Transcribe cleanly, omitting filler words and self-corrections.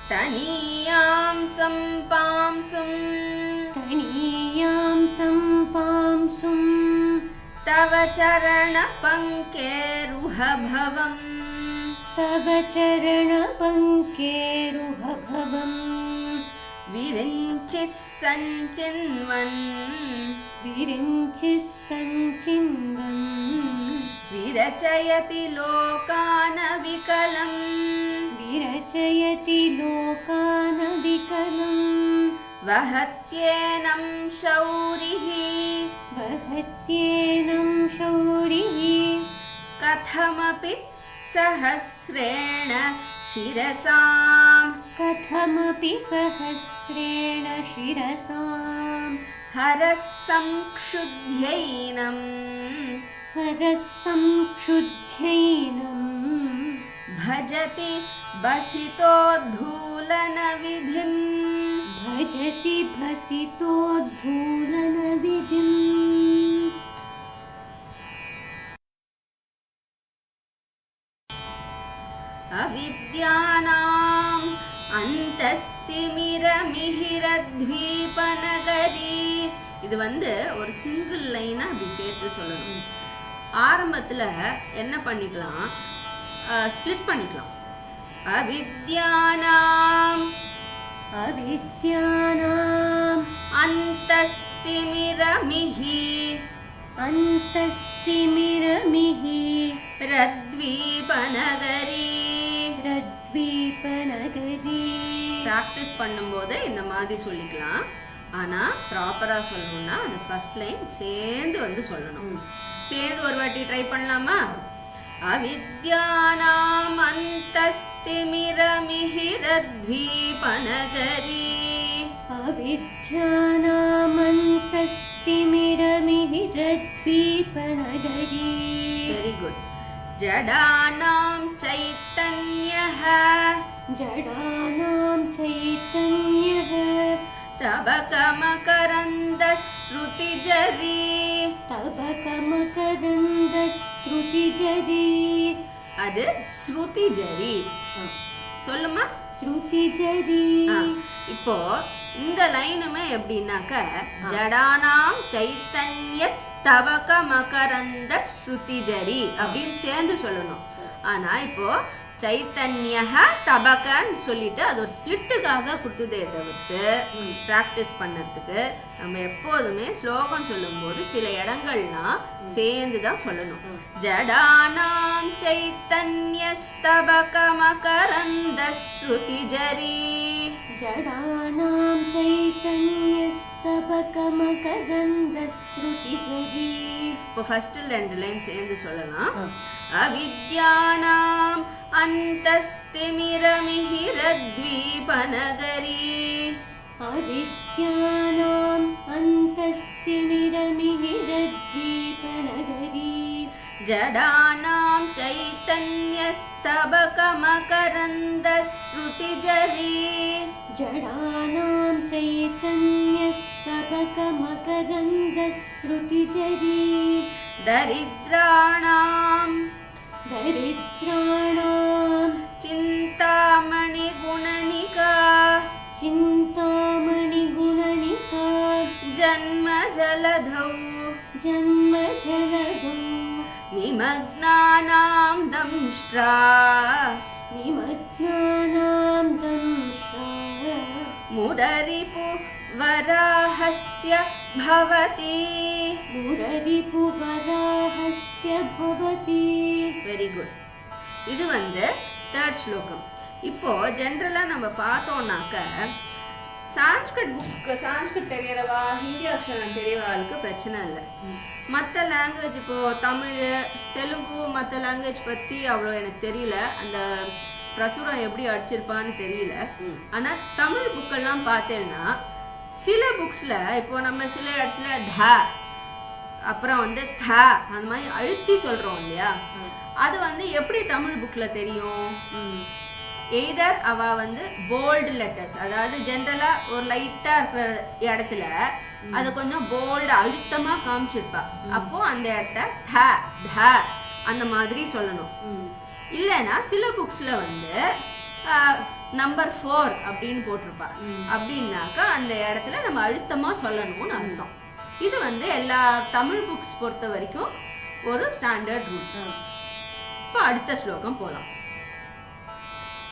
तनीयां सम्पांसुं तव चरणपङ्केरुहभवम् विरिञ्चिः सञ्चिन्वन् विरचयति लोकानविकलम् वहत्येनं शौरिः कथमपि सहस्रेण शिरसां हरः संक्षुध्यैनं भजति भसितोद्धूलनविधिम् अविद्यानाम् अन्तस्तिमिरमिहिरद्वीपनगरी. இது ஒரு சிங்கிள் லைனா அப்படி சேர்த்து சொல்லணும். ஆரம்பத்துல என்ன பண்ணிக்கலாம், ஸ்ப்ளிட் பண்ணிக்கலாம். அவித்யானாம் அந்தஸ்திமிரமிஹி ரத்வீபநகரி. பிராக்டிஸ் பண்ணும்போது இந்த மாதிரி சொல்லிக்கலாம். ஆனா ப்ராப்பரா சொல்லணும்னா அந்த ஃபர்ஸ்ட் லைன் சேர்ந்து சொல்லணும். சேர்ந்து ஒரு வாட்டி ட்ரை பண்ணலாமா? அவித்யானாம் அந்தஸ்திமிரமிஹிரத்வீபநகரி. Very good. ஜடானாம் சைத்தன்யஹ தபகமகரந்தஸ்ருதிஜரி. அது ஸ்ருதிஜரி. சொல்லுமா? ஸ்ருதிஜரி. இப்போ இந்த லைனுமே எப்படின்னாக்க ஜடானாம் சைத்தன்யஸ்தவகமகரந்த ஸ்ருதிஜரி அப்படின்னு சேர்ந்து சொல்லணும். ஆனா இப்போ சைத்தன்யஹ தபகன்னு சொல்லிட்டு அது ஒரு ஸ்பிளிட்டுக்காக கொடுத்ததே தவிர்த்து ப்ராக்டிஸ் பண்ணறதுக்கு நம்ம எப்போதுமே ஸ்லோகம் சொல்லும்போது சில இடங்கள்லாம் சேர்ந்து தான் சொல்லணும். ஜடானாம் சைத்தன்யஸ்தபகமகரந்த ஸ்ருதிஜரி. இப்போ ஃபர்ஸ்ட் ரெண்டு லைன் சேர்ந்து சொல்லலாம். அவித்யானாம் அந்தஸ்திமிரமிஹிரத்வீபநகரி. ஜடானாம் சைத்தன்யஸ்தபகமகரந்த ஸ்ருதிஜரி. தரித்ராணாம் சிந்தாமணி குணனிகா ஜன்ம ஜலதௌ நிமக்னானாம் தம்ஷ்ட்ரா முடரிபு வராஹஸ்ய பவதி. Very good. இது தேர்ட் ஸ்லோகம். இப்போ ஜென்ரலா நம்ம பார்த்தோம்னாக்க சான்ஸ்கிரிட் தெரியறவா, ஹிந்தி அக்ஷரம் தெரியவாளுக்கு பிரச்சனை இல்லை. மற்ற லாங்குவேஜ் இப்போ தமிழ், தெலுங்கு, மற்ற லாங்குவேஜ் பற்றி அவ்வளோ எனக்கு தெரியல. அந்த பிரசுரம் எப்படி அடிச்சிருப்பான்னு தெரியல. ஆனால் தமிழ் புக்கெல்லாம் பார்த்தேன்னா சில புக்ஸில் இப்போ நம்ம சில இடத்துல த அப்புறம் த அந்த மாதிரி அழுத்தி சொல்கிறோம் இல்லையா, அது எப்படி தமிழ் புக்கில் தெரியும்? எய்தர் அவ போல்டு லெட்டர்ஸ், அதாவது ஜென்ரலா ஒரு லைட்டா இருக்கிற இடத்துல அது கொஞ்சம் போல்டு அழுத்தமா காமிச்சிருப்பா. அப்போ அந்த இடத்த த த அந்த மாதிரி சொல்லணும். இல்லைன்னா சில புக்ஸ்ல நம்பர் 4 அப்படின்னு போட்டிருப்பா. அப்படின்னாக்கா அந்த இடத்துல நம்ம அழுத்தமா சொல்லணும்னு அர்த்தம். இது வந்து எல்லா தமிழ் புக்ஸ் பொறுத்த வரைக்கும் ஒரு ஸ்டாண்டர்ட் ரூல். இப்போ அடுத்த ஸ்லோகம் போகலாம்.